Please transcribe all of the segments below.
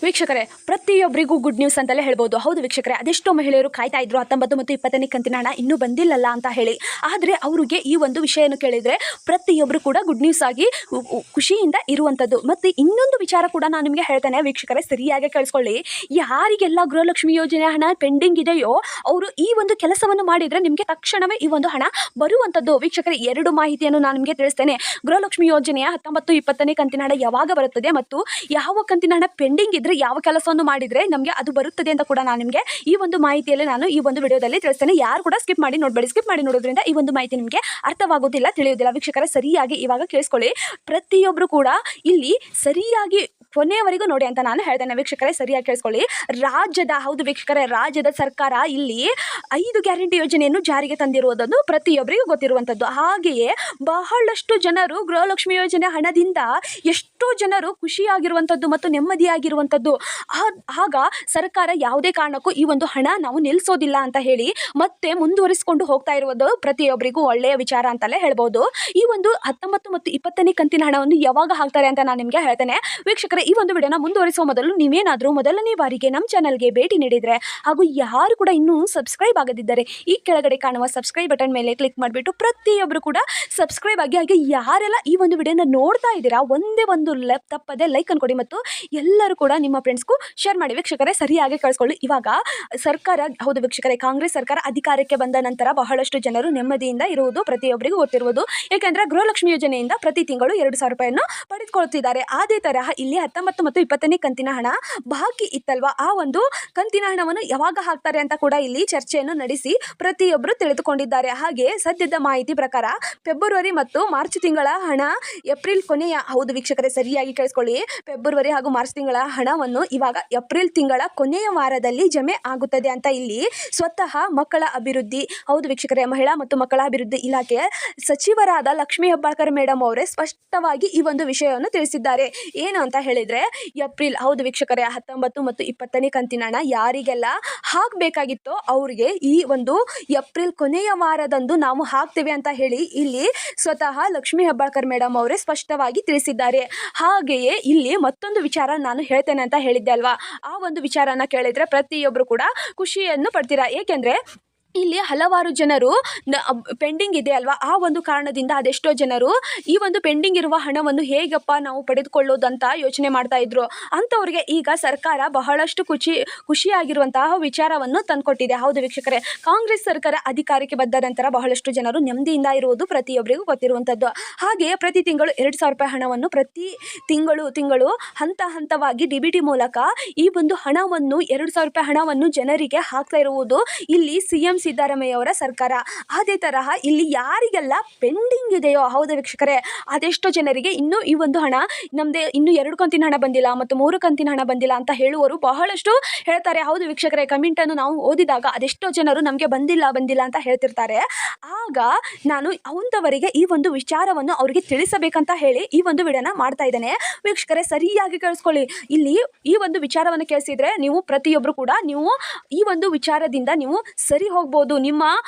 ವೀಕ್ಷಕರೇ, ಪ್ರತಿಯೊಬ್ಬರಿಗೂ good news ಅಂತಲೇ ಹೇಳ್ಬೋದು. ಹೌದು ವೀಕ್ಷಕರೇ, ಅದೆಷ್ಟೋ ಮಹಿಳೆಯರು ಕಾಯ್ತಾ ಇದ್ರು 19 ಮತ್ತು 20ನೇ ಕಂತಿನ ಹಣ ಇನ್ನೂ ಬಂದಿಲ್ಲಲ್ಲ ಅಂತ ಹೇಳಿ. ಆದರೆ ಅವರಿಗೆ ಈ ಒಂದು ವಿಷಯವನ್ನು ಕೇಳಿದರೆ ಪ್ರತಿಯೊಬ್ಬರು ಕೂಡ ಗುಡ್ ನ್ಯೂಸ್ ಆಗಿ ಖುಷಿಯಿಂದ ಇರುವಂಥದ್ದು. ಮತ್ತು ಇನ್ನೊಂದು ವಿಚಾರ ಕೂಡ ನಾನು ನಿಮಗೆ ಹೇಳ್ತೇನೆ ವೀಕ್ಷಕರೇ, ಸರಿಯಾಗಿ ಕೇಳಿಸ್ಕೊಳ್ಳಿ. ಯಾರಿಗೆಲ್ಲ ಗೃಹಲಕ್ಷ್ಮಿ ಯೋಜನೆ ಹಣ ಪೆಂಡಿಂಗ್ ಇದೆಯೋ ಅವರು ಈ ಒಂದು ಕೆಲಸವನ್ನು ಮಾಡಿದರೆ ನಿಮಗೆ ತಕ್ಷಣವೇ ಈ ಒಂದು ಹಣ ಬರುವಂಥದ್ದು. ವೀಕ್ಷಕರೇ, 2 ಮಾಹಿತಿಯನ್ನು ನಾನು ನಿಮಗೆ ತಿಳಿಸ್ತೇನೆ. ಗೃಹಲಕ್ಷ್ಮಿ ಯೋಜನೆಯ 19, 20ನೇ ಕಂತಿನ ಹಣ ಯಾವಾಗ ಬರುತ್ತದೆ ಮತ್ತು ಯಾವ ಕಂತಿನ ಹಣ ಪೆಂಡಿಂಗ್ ಇದ್ರೆ ಯಾವ ಕೆಲಸವನ್ನು ಮಾಡಿದರೆ ನಮಗೆ ಅದು ಬರುತ್ತದೆ ಅಂತ ಕೂಡ ನಾನು ನಿಮಗೆ ಈ ಒಂದು ಮಾಹಿತಿಯಲ್ಲಿ ನಾನು ಈ ಒಂದು ವಿಡಿಯೋದಲ್ಲಿ ತಿಳಿಸ್ತೇನೆ. ಯಾರು ಕೂಡ ಸ್ಕಿಪ್ ಮಾಡಿ ನೋಡಬೇಡಿ. ಸ್ಕಿಪ್ ಮಾಡಿ ನೋಡೋದ್ರಿಂದ ಈ ಒಂದು ಮಾಹಿತಿ ನಿಮಗೆ ಅರ್ಥವಾಗೋದಿಲ್ಲ, ತಿಳಿಯೋದಿಲ್ಲ. ವೀಕ್ಷಕರೇ, ಸರಿಯಾಗಿ ಇವಾಗ ಕೇಳಿಸ್ಕೊಳ್ಳಿ. ಪ್ರತಿಯೊಬ್ಬರು ಕೂಡ ಇಲ್ಲಿ ಸರಿಯಾಗಿ ಕೊನೆಯವರೆಗೂ ನೋಡಿ ಅಂತ ನಾನು ಹೇಳ್ತೇನೆ. ವೀಕ್ಷಕರೇ, ಸರಿಯಾಗಿ ಕೇಳಿಸ್ಕೊಳ್ಳಿ. ಹೌದು ವೀಕ್ಷಕರೇ, ರಾಜ್ಯದ ಸರ್ಕಾರ ಇಲ್ಲಿ 5 ಗ್ಯಾರಂಟಿ ಯೋಜನೆಯನ್ನು ಜಾರಿಗೆ ತಂದಿರುವುದನ್ನು ಪ್ರತಿಯೊಬ್ಬರಿಗೂ ಗೊತ್ತಿರುವಂಥದ್ದು. ಹಾಗೆಯೇ ಬಹಳಷ್ಟು ಜನರು ಗೃಹಲಕ್ಷ್ಮಿ ಯೋಜನೆ ಹಣದಿಂದ ಎಷ್ಟೋ ಜನರು ಖುಷಿಯಾಗಿರುವಂಥದ್ದು ಮತ್ತು ನೆಮ್ಮದಿಯಾಗಿರುವಂಥದ್ದು. ಆಗ ಸರ್ಕಾರ ಯಾವುದೇ ಕಾರಣಕ್ಕೂ ಈ ಒಂದು ಹಣ ನಾವು ನಿಲ್ಲಿಸೋದಿಲ್ಲ ಅಂತ ಹೇಳಿ ಮತ್ತೆ ಮುಂದುವರಿಸಿಕೊಂಡು ಹೋಗ್ತಾ ಇರುವುದು ಪ್ರತಿಯೊಬ್ಬರಿಗೂ ಒಳ್ಳೆಯ ವಿಚಾರ ಅಂತಲೇ ಹೇಳ್ಬೋದು. ಈ ಒಂದು 19 ಮತ್ತು 20ನೇ ಕಂತಿನ ಹಣವನ್ನು ಯಾವಾಗ ಹಾಕ್ತಾರೆ ಅಂತ ನಾನು ನಿಮಗೆ ಹೇಳ್ತೇನೆ. ವೀಕ್ಷಕರೇ, ಈ ಒಂದು ವಿಡಿಯೋನ ಮುಂದುವರಿಸುವ ಮೊದಲು ನೀವೇನಾದರೂ ಮೊದಲನೇ ಬಾರಿಗೆ ನಮ್ಮ ಚಾನಲ್ಗೆ ಭೇಟಿ ನೀಡಿದರೆ ಹಾಗೂ ಯಾರು ಕೂಡ ಇನ್ನೂ ಸಬ್ಸ್ಕ್ರೈಬ್ ಆಗದಿದ್ದರೆ ಈ ಕೆಳಗಡೆ ಕಾಣುವ ಸಬ್ಸ್ಕ್ರೈಬ್ ಬಟನ್ ಮೇಲೆ ಕ್ಲಿಕ್ ಮಾಡಿಬಿಟ್ಟು ಪ್ರತಿಯೊಬ್ಬರು ಕೂಡ ಸಬ್ಸ್ಕ್ರೈಬ್ ಆಗಿ. ಹಾಗೆ ಯಾರೆಲ್ಲ ಈ ಒಂದು ವಿಡಿಯೋನ ನೋಡ್ತಾ ಇದ್ದೀರಾ ಒಂದೇ ಒಂದು ತಪ್ಪದೆ ಲೈಕ್ ಅನ್ಕೊಡಿ ಮತ್ತು ಎಲ್ಲರೂ ಕೂಡ ನಿಮ್ಮ ಫ್ರೆಂಡ್ಸ್ಗೂ ಶೇರ್ ಮಾಡಿ. ವೀಕ್ಷಕರೇ, ಸರಿಯಾಗಿ ಕೇಳಿಸ್ಕೊಳ್ಳಿ. ಇವಾಗ ಸರ್ಕಾರ, ಹೌದು ವೀಕ್ಷಕರೇ, ಕಾಂಗ್ರೆಸ್ ಸರ್ಕಾರ ಅಧಿಕಾರಕ್ಕೆ ಬಂದ ನಂತರ ಬಹಳಷ್ಟು ಜನರು ನೆಮ್ಮದಿಯಿಂದ ಇರುವುದು ಪ್ರತಿಯೊಬ್ಬರಿಗೂ ಗೊತ್ತಿರುವುದು. ಏಕೆಂದರೆ ಗೃಹಲಕ್ಷ್ಮಿ ಯೋಜನೆಯಿಂದ ಪ್ರತಿ ತಿಂಗಳು 2,000 ರೂಪಾಯಿಯನ್ನು ಪಡೆದುಕೊಳ್ತಿದ್ದಾರೆ. ಅದೇ ತರಹ ಇಲ್ಲಿ 19 ಮತ್ತು 20ನೇ ಕಂತಿನ ಹಣ ಬಾಕಿ ಇತ್ತಲ್ವಾ, ಆ ಒಂದು ಕಂತಿನ ಹಣವನ್ನು ಯಾವಾಗ ಹಾಕ್ತಾರೆ ಅಂತ ಕೂಡ ಇಲ್ಲಿ ಚರ್ಚೆಯನ್ನು ನಡೆಸಿ ಪ್ರತಿಯೊಬ್ಬರು ತಿಳಿದುಕೊಂಡಿದ್ದಾರೆ. ಹಾಗೆ ಸದ್ಯದ ಮಾಹಿತಿ ಪ್ರಕಾರ ಫೆಬ್ರವರಿ ಮತ್ತು ಮಾರ್ಚ್ ತಿಂಗಳ ಹಣ ಏಪ್ರಿಲ್ ಕೊನೆಯ, ಹೌದು ವೀಕ್ಷಕರೇ, ಸರಿಯಾಗಿ ಕೇಳಿಸ್ಕೊಳ್ಳಿ, ಫೆಬ್ರವರಿ ಹಾಗೂ ಮಾರ್ಚ್ ತಿಂಗಳ ಹಣವನ್ನು ಇವಾಗ ಏಪ್ರಿಲ್ ತಿಂಗಳ ಕೊನೆಯ ವಾರದಲ್ಲಿ ಜಮೆ ಆಗುತ್ತದೆ ಅಂತ ಇಲ್ಲಿ ಸ್ವತಃ ಮಕ್ಕಳ ಅಭಿವೃದ್ಧಿ, ಹೌದು ವೀಕ್ಷಕರೇ, ಮಹಿಳಾ ಮತ್ತು ಮಕ್ಕಳ ಅಭಿವೃದ್ಧಿ ಇಲಾಖೆಯ ಸಚಿವರಾದ ಲಕ್ಷ್ಮೀ ಹೆಬ್ಬಾಳ್ಕರ್ ಮೇಡಮ್ ಅವರೇ ಸ್ಪಷ್ಟವಾಗಿ ಈ ಒಂದು ವಿಷಯವನ್ನು ತಿಳಿಸಿದ್ದಾರೆ. ಏನು ಅಂತ ಹೇಳಿದರೆ, ಏಪ್ರಿಲ್, ಹೌದು ವೀಕ್ಷಕರೇ, 19 ಮತ್ತು 20ನೇ ಕಂತಿನ ಹಣ ಯಾರಿಗೆಲ್ಲ ಹಾಕಬೇಕಾಗಿತ್ತೋ ಅವರಿಗೆ ಈ ಒಂದು ಏಪ್ರಿಲ್ ಕೊನೆಯ ವಾರದಂದು ನಾವು ಹಾಕ್ತೇವೆ ಅಂತ ಹೇಳಿ ಇಲ್ಲಿ ಸ್ವತಃ ಲಕ್ಷ್ಮೀ ಹೆಬ್ಬಾಳ್ಕರ್ ಮೇಡಮ್ ಅವರೇ ಸ್ಪಷ್ಟವಾಗಿ ತಿಳಿಸಿದ್ದಾರೆ. ಹಾಗೆಯೇ ಇಲ್ಲಿ ಮತ್ತೊಂದು ವಿಚಾರ ನಾನು ಹೇಳ್ತೇನೆ ಅಂತ ಹೇಳಿದ್ದೆ ಅಲ್ವಾ, ಆ ಒಂದು ವಿಚಾರನ ಕೇಳಿದರೆ ಪ್ರತಿಯೊಬ್ಬರು ಕೂಡ ಖುಷಿಯನ್ನು ಪಡ್ತೀರಾ. ಏಕೆಂದರೆ ಇಲ್ಲಿ ಹಲವಾರು ಜನರು ಪೆಂಡಿಂಗ್ ಇದೆ ಅಲ್ವಾ, ಆ ಒಂದು ಕಾರಣದಿಂದ ಅದೆಷ್ಟೋ ಜನರು ಈ ಒಂದು ಪೆಂಡಿಂಗ್ ಇರುವ ಹಣವನ್ನು ಹೇಗಪ್ಪ ನಾವು ಪಡೆದುಕೊಳ್ಳೋದಂತ ಯೋಚನೆ ಮಾಡ್ತಾ ಇದ್ರು. ಅಂಥವ್ರಿಗೆ ಈಗ ಸರ್ಕಾರ ಬಹಳಷ್ಟು ಖುಷಿಯಾಗಿರುವಂತಹ ವಿಚಾರವನ್ನು ತಂದುಕೊಟ್ಟಿದೆ. ಹೌದು ವೀಕ್ಷಕರೇ, ಕಾಂಗ್ರೆಸ್ ಸರ್ಕಾರ ಅಧಿಕಾರಕ್ಕೆ ಬಂದ ನಂತರ ಬಹಳಷ್ಟು ಜನರು ನೆಮ್ಮದಿಯಿಂದ ಇರುವುದು ಪ್ರತಿಯೊಬ್ಬರಿಗೂ ಗೊತ್ತಿರುವಂಥದ್ದು. ಹಾಗೆಯೇ ಪ್ರತಿ ತಿಂಗಳು 2,000 ರೂಪಾಯಿ ಹಣವನ್ನು ಪ್ರತಿ ತಿಂಗಳು ಹಂತವಾಗಿ DBT ಮೂಲಕ ಈ ಒಂದು ಹಣವನ್ನು 2,000 ರೂಪಾಯಿ ಹಣವನ್ನು ಜನರಿಗೆ ಹಾಕ್ತಾ ಇರುವುದು ಇಲ್ಲಿ CM ಸಿದ್ದರಾಮಯ್ಯ ಅವರ ಸರ್ಕಾರ. ಅದೇ ತರಹ ಇಲ್ಲಿ ಯಾರಿಗೆಲ್ಲ ಪೆಂಡಿಂಗ್ ಇದೆಯೋ, ಹೌದು ವೀಕ್ಷಕರೇ, ಅದೆಷ್ಟೋ ಜನರಿಗೆ ಇನ್ನೂ ಈ ಒಂದು ಹಣ ನಮ್ಮದೇ ಇನ್ನೂ 2 ಕಂತಿನ ಹಣ ಬಂದಿಲ್ಲ ಮತ್ತು 3 ಕಂತಿನ ಹಣ ಬಂದಿಲ್ಲ ಅಂತ ಹೇಳುವವರು ಬಹಳಷ್ಟು ಹೇಳ್ತಾರೆ. ಹೌದು ವೀಕ್ಷಕರೇ, ಕಮೆಂಟನ್ನು ನಾವು ಓದಿದಾಗ ಅದೆಷ್ಟೋ ಜನರು ನಮಗೆ ಬಂದಿಲ್ಲ ಅಂತ ಹೇಳ್ತಿರ್ತಾರೆ. ಆಗ ನಾನು ಅಂಥವರಿಗೆ ಈ ಒಂದು ವಿಚಾರವನ್ನು ಅವರಿಗೆ ತಿಳಿಸಬೇಕಂತ ಹೇಳಿ ಈ ಒಂದು ವಿಡಿಯೋನ ಮಾಡ್ತಾ ಇದ್ದೇನೆ. ವೀಕ್ಷಕರೇ, ಸರಿಯಾಗಿ ಕೇಳಿಸ್ಕೊಳ್ಳಿ. ಇಲ್ಲಿ ಈ ಒಂದು ವಿಚಾರವನ್ನು ಕೇಳಿಸಿದ್ರೆ ನೀವು ಪ್ರತಿಯೊಬ್ಬರು ಕೂಡ ನೀವು ಈ ಒಂದು ವಿಚಾರದಿಂದ ನೀವು ಸರಿ ಹೋಗ್ಬೋದು. ನಿಮ್ಮ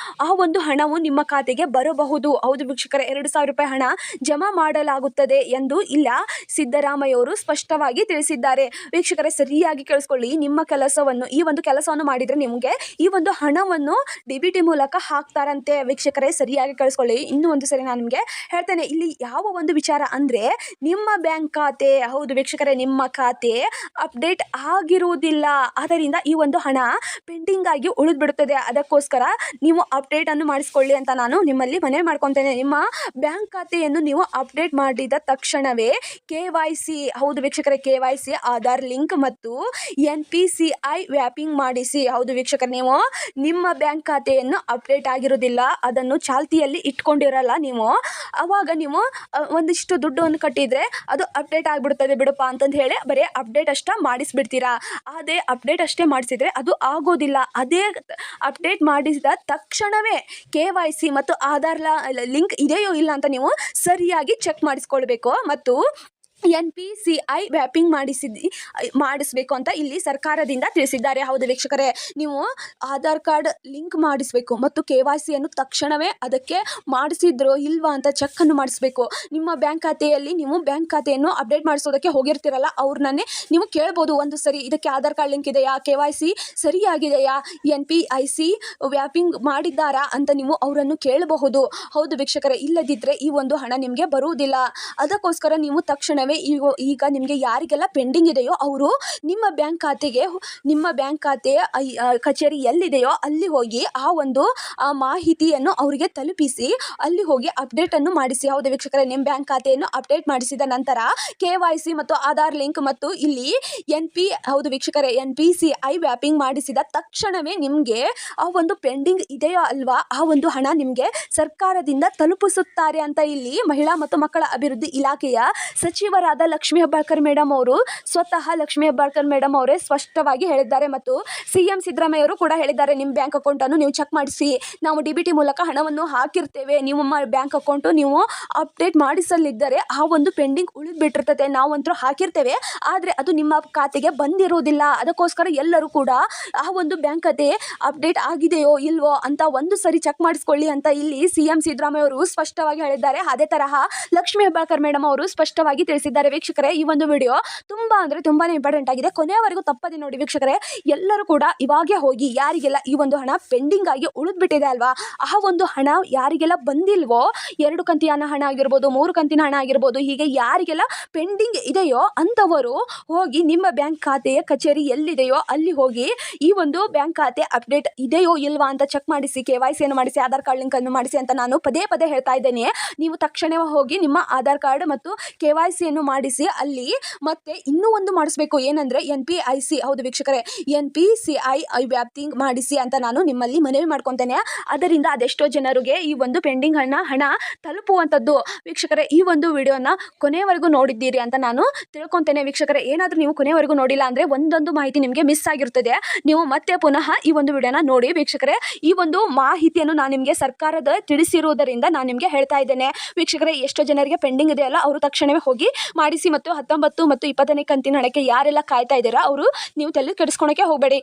ಆ ಒಂದು ಹಣವು ನಿಮ್ಮ ಖಾತೆಗೆ ಬರಬಹುದು. ಹೌದು ವೀಕ್ಷಕರೇ, 2,000 ರೂಪಾಯಿ ಹಣ ಜಮಾ ಮಾಡಲಾಗುತ್ತದೆ ಎಂದು ಇಲ್ಲ ಸಿದ್ದರಾಮಯ್ಯ ಅವರು ಸ್ಪಷ್ಟವಾಗಿ ತಿಳಿಸಿದ್ದಾರೆ. ವೀಕ್ಷಕರೇ, ಸರಿಯಾಗಿ ಕೇಳಿಸ್ಕೊಳ್ಳಿ. ನಿಮ್ಮ ಕೆಲಸವನ್ನು, ಈ ಒಂದು ಕೆಲಸವನ್ನು ಮಾಡಿದರೆ ನಿಮಗೆ ಈ ಒಂದು ಹಣವನ್ನು DBT ಮೂಲಕ ಹಾಕ್ತಾರಂತೆ. ವೀಕ್ಷಕರೇ, ಸರಿಯಾಗಿ ಕೇಳಿಸ್ಕೊಳ್ಳಿ. ಇನ್ನೂ ಒಂದು ಸರಿ ನಾನು ನಿಮಗೆ ಹೇಳ್ತೇನೆ. ಇಲ್ಲಿ ಯಾವ ಒಂದು ವಿಚಾರ ಅಂದರೆ ನಿಮ್ಮ ಬ್ಯಾಂಕ್ ಖಾತೆ, ಹೌದು ವೀಕ್ಷಕರೇ, ನಿಮ್ಮ ಖಾತೆ ಅಪ್ಡೇಟ್ ಆಗಿರುವುದಿಲ್ಲ. ಆದ್ದರಿಂದ ಈ ಒಂದು ಹಣ ಪೆಂಡಿಂಗ್ ಆಗಿ ಉಳಿದು ಬಿಡುತ್ತದೆ. ಅದಕ್ಕೋಸ್ಕರ ನೀವು ಅಪ್ಡೇಟ್ ಅನ್ನು ಮಾಡಿಸ್ಕೊಳ್ಳಿ ಅಂತ ನಾನು ನಿಮ್ಮಲ್ಲಿ ಮನವಿ ಮಾಡ್ಕೊತೇನೆ. ನಿಮ್ಮ ಬ್ಯಾಂಕ್ ಖಾತೆಯನ್ನು ನೀವು ಅಪ್ಡೇಟ್ ಮಾಡಿದ ತಕ್ಷಣವೇ KYC, ಹೌದು ವೀಕ್ಷಕರೇ, KYC ಆಧಾರ್ ಲಿಂಕ್ ಮತ್ತು NPCI ವ್ಯಾಪಿಂಗ್ ಮಾಡಿಸಿ. ಹೌದು ವೀಕ್ಷಕರೇ, ನೀವು ನಿಮ್ಮ ಬ್ಯಾಂಕ್ ಖಾತೆಯನ್ನು ಅಪ್ಡೇಟ್ ಆಗಿರೋದಿಲ್ಲ, ಅದನ್ನು ಚಾಲ್ತಿಯಲ್ಲಿ ಇಟ್ಕೊಂಡಿರಲ್ಲ ನೀವು, ಅವಾಗ ನೀವು ಒಂದಿಷ್ಟು ದುಡ್ಡನ್ನು ಕಟ್ಟಿದರೆ ಅದು ಅಪ್ಡೇಟ್ ಆಗಿಬಿಡ್ತದೆ ಬಿಡಪ್ಪ ಅಂತಂದು ಹೇಳಿ ಬರೀ ಅಪ್ಡೇಟ್ ಅಷ್ಟೇ ಮಾಡಿಸ್ಬಿಡ್ತೀರಾ. ಅದೇ ಅಪ್ಡೇಟ್ ಅಷ್ಟೇ ಮಾಡಿಸಿದರೆ ಅದು ಆಗೋದಿಲ್ಲ. ಅದೇ ಅಪ್ಡೇಟ್ ಮಾಡಿಸಿದ ತಕ್ಷಣವೇ KYC ಮತ್ತು ಆಧಾರ್ ಲಿಂಕ್ ಇದೆಯೋ ಇಲ್ಲ ಅಂತ ನೀವು ಸರಿಯಾಗಿ ಚೆಕ್ ಮಾಡಿಸ್ಕೊಳ್ಬೇಕು. ಮತ್ತು NPCI ವ್ಯಾಪಿಂಗ್ ಮಾಡಿಸಬೇಕು ಅಂತ ಇಲ್ಲಿ ಸರ್ಕಾರದಿಂದ ತಿಳಿಸಿದ್ದಾರೆ. ಹೌದು ವೀಕ್ಷಕರೇ, ನೀವು ಆಧಾರ್ ಕಾರ್ಡ್ ಲಿಂಕ್ ಮಾಡಿಸಬೇಕು ಮತ್ತು KYC ಯನ್ನು ತಕ್ಷಣವೇ ಅದಕ್ಕೆ ಮಾಡಿಸಿದ್ರೋ ಇಲ್ವಾ ಅಂತ ಚೆಕ್ ಅನ್ನು ಮಾಡಿಸಬೇಕು. ನಿಮ್ಮ ಬ್ಯಾಂಕ್ ಖಾತೆಯಲ್ಲಿ ನೀವು ಬ್ಯಾಂಕ್ ಖಾತೆಯನ್ನು ಅಪ್ಡೇಟ್ ಮಾಡಿಸೋದಕ್ಕೆ ಹೋಗಿರ್ತೀರಲ್ಲ, ಅವ್ರನ್ನೇ ನೀವು ಕೇಳ್ಬೋದು ಒಂದು ಸರಿ, ಇದಕ್ಕೆ ಆಧಾರ್ ಕಾರ್ಡ್ ಲಿಂಕ್ ಇದೆಯಾ, KYC ಸರಿಯಾಗಿದೆಯಾ, NPIC ವ್ಯಾಪಿಂಗ್ ಮಾಡಿದ್ದಾರಾ ಅಂತ ನೀವು ಅವರನ್ನು ಕೇಳಬಹುದು. ಹೌದು ವೀಕ್ಷಕರೇ, ಇಲ್ಲದಿದ್ದರೆ ಈ ಒಂದು ಹಣ ನಿಮಗೆ ಬರುವುದಿಲ್ಲ. ಅದಕ್ಕೋಸ್ಕರ ನೀವು ತಕ್ಷಣವೇ ಈಗ ನಿಮಗೆ ಯಾರಿಗೆಲ್ಲ ಪೆಂಡಿಂಗ್ ಇದೆಯೋ ಅವರು ನಿಮ್ಮ ಬ್ಯಾಂಕ್ ಖಾತೆಯ ಕಚೇರಿ ಎಲ್ಲಿದೆಯೋ ಅಲ್ಲಿ ಹೋಗಿ ಆ ಮಾಹಿತಿಯನ್ನು ಅವರಿಗೆ ತಲುಪಿಸಿ ಅಲ್ಲಿ ಹೋಗಿ ಅಪ್ಡೇಟ್ ಅನ್ನು ಮಾಡಿಸಿ. ಹೌದು ವೀಕ್ಷಕರೇ, ನಿಮ್ಮ ಬ್ಯಾಂಕ್ ಖಾತೆಯನ್ನು ಅಪ್ಡೇಟ್ ಮಾಡಿಸಿದ ನಂತರ KYC ಮತ್ತು ಆಧಾರ್ ಲಿಂಕ್ ಮತ್ತು ಇಲ್ಲಿ ಹೌದು ವೀಕ್ಷಕರೇ, NPCI ವ್ಯಾಪಿಂಗ್ ಮಾಡಿಸಿದ ತಕ್ಷಣವೇ ನಿಮಗೆ ಆ ಒಂದು ಪೆಂಡಿಂಗ್ ಇದೆಯೋ ಅಲ್ವಾ ಆ ಒಂದು ಹಣ ನಿಮಗೆ ಸರ್ಕಾರದಿಂದ ತಲುಪಿಸುತ್ತಾರೆ ಅಂತ ಇಲ್ಲಿ ಮಹಿಳಾ ಮತ್ತು ಮಕ್ಕಳ ಅಭಿವೃದ್ಧಿ ಇಲಾಖೆಯ ಸಚಿವರಾದ ಲಕ್ಷ್ಮೀ ಹೆಬ್ಬಾಳ್ಕರ್ ಮೇಡಮ್ ಅವರು ಅವರೇ ಸ್ಪಷ್ಟವಾಗಿ ಹೇಳಿದ್ದಾರೆ. ಮತ್ತು CM ಸಿದ್ದರಾಮಯ್ಯ ಅವರು ಕೂಡ ಹೇಳಿದ್ದಾರೆ, ನಿಮ್ಮ ಬ್ಯಾಂಕ್ ಅಕೌಂಟನ್ನು ನೀವು ಚೆಕ್ ಮಾಡಿಸಿ, ನಾವು DBT ಮೂಲಕ ಹಣವನ್ನು ಹಾಕಿರ್ತೇವೆ, ನಿಮ್ಮ ಬ್ಯಾಂಕ್ ಅಕೌಂಟು ನೀವು ಅಪ್ಡೇಟ್ ಮಾಡಿಸಲಿದ್ದರೆ ಆ ಒಂದು ಪೆಂಡಿಂಗ್ ಉಳಿದ್ಬಿಟ್ಟಿರ್ತದೆ, ನಾವಂತೂ ಹಾಕಿರ್ತೇವೆ ಆದರೆ ಅದು ನಿಮ್ಮ ಖಾತೆಗೆ ಬಂದಿರುವುದಿಲ್ಲ. ಅದಕ್ಕೋಸ್ಕರ ಎಲ್ಲರೂ ಕೂಡ ಆ ಒಂದು ಬ್ಯಾಂಕ್ ಖಾತೆ ಅಪ್ಡೇಟ್ ಆಗಿದೆಯೋ ಇಲ್ವೋ ಅಂತ ಒಂದು ಸರಿ ಚೆಕ್ ಮಾಡಿಸ್ಕೊಳ್ಳಿ ಅಂತ ಇಲ್ಲಿ CM ಸಿದ್ದರಾಮಯ್ಯ ಅವರು ಸ್ಪಷ್ಟವಾಗಿ ಹೇಳಿದ್ದಾರೆ. ಅದೇ ತರಹ ಲಕ್ಷ್ಮೀ ಹೆಬ್ಬಾಳ್ಕರ್ ಮೇಡಮ್ ಅವರು ಸ್ಪಷ್ಟವಾಗಿ ತಿಳಿಸಿದ್ದಾರೆ. ವೀಕ್ಷಕರೇ, ಈ ಒಂದು ವಿಡಿಯೋ ತುಂಬಾನೇ ಇಂಪಾರ್ಟೆಂಟ್ ಆಗಿದೆ, ಕೊನೆಯವರೆಗೂ ತಪ್ಪದೆ ನೋಡಿ ವೀಕ್ಷಕರೇ. ಎಲ್ಲರೂ ಕೂಡ ಇವಾಗೆ ಹೋಗಿ ಯಾರಿಗೆಲ್ಲ ಈ ಒಂದು ಹಣ ಪೆಂಡಿಂಗ್ ಆಗಿ ಉಳಿದ್ಬಿಟ್ಟಿದೆ ಅಲ್ವಾ, ಆ ಒಂದು ಹಣ ಯಾರಿಗೆಲ್ಲ ಬಂದಿಲ್ವೋ, 2 ಕಂತಿನ ಹಣ ಆಗಿರ್ಬೋದು, 3 ಕಂತಿನ ಹಣ ಆಗಿರ್ಬೋದು, ಹೀಗೆ ಯಾರಿಗೆಲ್ಲ ಪೆಂಡಿಂಗ್ ಇದೆಯೋ ಅಂಥವರು ಹೋಗಿ ನಿಮ್ಮ ಬ್ಯಾಂಕ್ ಖಾತೆಯ ಕಚೇರಿ ಎಲ್ಲಿದೆಯೋ ಅಲ್ಲಿ ಹೋಗಿ ಈ ಒಂದು ಬ್ಯಾಂಕ್ ಖಾತೆ ಅಪ್ಡೇಟ್ ಇದೆಯೋ ಇಲ್ವಾ ಅಂತ ಚೆಕ್ ಮಾಡಿಸಿ, KYC ಅನ್ನು ಮಾಡಿಸಿ, ಆಧಾರ್ ಕಾರ್ಡ್ ಲಿಂಕ್ ಅನ್ನು ಮಾಡಿಸಿ ಅಂತ ನಾನು ಪದೇ ಹೇಳ್ತಾ ಇದ್ದೇನೆ. ನೀವು ತಕ್ಷಣವೇ ಹೋಗಿ ನಿಮ್ಮ ಆಧಾರ್ ಕಾರ್ಡ್ ಮತ್ತು KYC ಅನ್ನು ಮಾಡಿಸಿ. ಅಲ್ಲಿ ಮತ್ತೆ ಇನ್ನೂ ಒಂದು ಮಾಡಿಸ್ಬೇಕು, ಏನಂದ್ರೆ NPIC, ಹೌದು ವೀಕ್ಷಕರೇ, NPCI ವ್ಯಾಪ್ತಿಂಗ್ ಮಾಡಿಸಿ ಅಂತ ನಾನು ನಿಮ್ಮಲ್ಲಿ ಮನವಿ ಮಾಡ್ಕೊತೇನೆ. ಅದರಿಂದ ಅದೆಷ್ಟೋ ಜನರಿಗೆ ಈ ಒಂದು ಪೆಂಡಿಂಗ್ ಹಣ ತಲುಪುವಂಥದ್ದು. ವೀಕ್ಷಕರೇ, ಈ ಒಂದು ವಿಡಿಯೋನ ಕೊನೆಯವರೆಗೂ ನೋಡಿದ್ದೀರಿ ಅಂತ ನಾನು ತಿಳ್ಕೊತೇನೆ. ವೀಕ್ಷಕರೇ, ಏನಾದರೂ ನೀವು ಕೊನೆಯವರೆಗೂ ನೋಡಿಲ್ಲ ಅಂದರೆ ಒಂದೊಂದು ಮಾಹಿತಿ ನಿಮಗೆ ಮಿಸ್ ಆಗಿರ್ತದೆ. ನೀವು ಮತ್ತೆ ಪುನಃ ಈ ಒಂದು ವಿಡಿಯೋನ ನೋಡಿ ವೀಕ್ಷಕರೇ. ಈ ಒಂದು ಮಾಹಿತಿಯನ್ನು ನಾನು ನಿಮಗೆ ಸರ್ಕಾರದ ತಿಳಿಸಿರುವುದರಿಂದ ನಾನು ನಿಮಗೆ ಹೇಳ್ತಾ ಇದ್ದೇನೆ. ವೀಕ್ಷಕರೇ, ಎಷ್ಟೋ ಜನರಿಗೆ ಪೆಂಡಿಂಗ್ ಇದೆಯಲ್ಲ ಅವರು ತಕ್ಷಣವೇ ಹೋಗಿ ಮಾಡಿಸಿ. ಮತ್ತು 19 ಮತ್ತು 20ನೇ ಕಂತಿನ ಹಣಕ್ಕೆ ಯಾರೆಲ್ಲ ಕಾಯ್ತಾ ಇದ್ದೀರಾ ಅವರು ನೀವು ತಲೆ ಕೆಡಿಸ್ಕೊಳಕ್ಕೆ ಹೋಗಬೇಡಿ.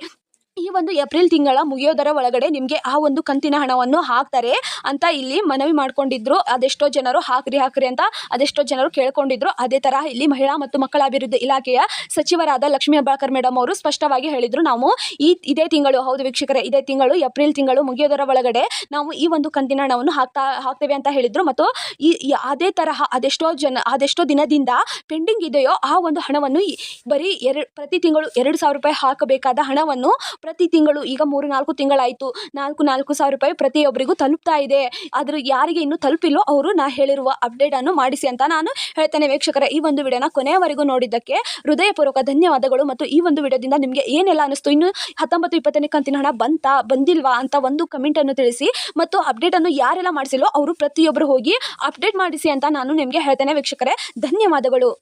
ಈ ಒಂದು ಏಪ್ರಿಲ್ ತಿಂಗಳ ಮುಗಿಯೋದರ ಒಳಗಡೆ ನಿಮಗೆ ಆ ಒಂದು ಕಂತಿನ ಹಣವನ್ನು ಹಾಕ್ತಾರೆ ಅಂತ ಇಲ್ಲಿ ಮನವಿ ಮಾಡ್ಕೊಂಡಿದ್ರು. ಅದೆಷ್ಟೋ ಜನರು ಹಾಕ್ರಿ ಅಂತ ಅದೆಷ್ಟೋ ಜನರು ಕೇಳ್ಕೊಂಡಿದ್ರು. ಅದೇ ತರಹ ಇಲ್ಲಿ ಮಹಿಳಾ ಮತ್ತು ಮಕ್ಕಳ ಅಭಿವೃದ್ಧಿ ಇಲಾಖೆಯ ಸಚಿವರಾದ ಲಕ್ಷ್ಮೀ ಹೆಬ್ಬಾಳ್ಕರ್ ಮೇಡಮ್ ಅವರು ಸ್ಪಷ್ಟವಾಗಿ ಹೇಳಿದ್ರು, ನಾವು ಇದೇ ತಿಂಗಳು, ಹೌದು ವೀಕ್ಷಕರೇ, ಇದೇ ತಿಂಗಳು ಏಪ್ರಿಲ್ ತಿಂಗಳು ಮುಗಿಯೋದರ ಒಳಗಡೆ ನಾವು ಈ ಒಂದು ಕಂತಿನ ಹಣವನ್ನು ಹಾಕ್ತೇವೆ ಅಂತ ಹೇಳಿದ್ರು. ಮತ್ತು ಅದೇ ತರಹ ಅದೆಷ್ಟೋ ದಿನದಿಂದ ಪೆಂಡಿಂಗ್ ಇದೆಯೋ ಆ ಒಂದು ಹಣವನ್ನು ಬರೀ ಪ್ರತಿ ತಿಂಗಳು 2,000 ರೂಪಾಯಿ ಹಾಕಬೇಕಾದ ಹಣವನ್ನು ಪ್ರತಿ ತಿಂಗಳು ಈಗ 3-4 ತಿಂಗಳಾಯಿತು 4,000 ರೂಪಾಯಿ ಪ್ರತಿಯೊಬ್ಬರಿಗೂ ತಲುಪ್ತಾ ಇದೆ. ಆದರೂ ಯಾರಿಗೆ ಇನ್ನೂ ತಲುಪಿಲ್ಲೋ ಅವರು ನಾ ಹೇಳಿರುವ ಅಪ್ಡೇಟ್ ಅನ್ನು ಮಾಡಿಸಿ ಅಂತ ನಾನು ಹೇಳ್ತೇನೆ. ವೀಕ್ಷಕರೇ, ಈ ಒಂದು ವಿಡಿಯೋನ ಕೊನೆಯವರೆಗೂ ನೋಡಿದ್ದಕ್ಕೆ ಹೃದಯಪೂರ್ವಕ ಧನ್ಯವಾದಗಳು. ಮತ್ತು ಈ ಒಂದು ವಿಡಿಯೋದಿಂದ ನಿಮಗೆ ಏನೆಲ್ಲ ಅನಿಸ್ತು, ಇನ್ನು 19-20ನೇ ಕಂತಿನ ಹಣ ಬಂದಿಲ್ವಾ ಅಂತ ಒಂದು ಕಮೆಂಟ್ ಅನ್ನು ತಿಳಿಸಿ. ಮತ್ತು ಅಪ್ಡೇಟ್ ಅನ್ನು ಯಾರೆಲ್ಲ ಮಾಡಿಸಿಲ್ಲೋ ಅವರು ಪ್ರತಿಯೊಬ್ಬರು ಹೋಗಿ ಅಪ್ಡೇಟ್ ಮಾಡಿಸಿ ಅಂತ ನಾನು ನಿಮಗೆ ಹೇಳ್ತೇನೆ. ವೀಕ್ಷಕರೇ, ಧನ್ಯವಾದಗಳು.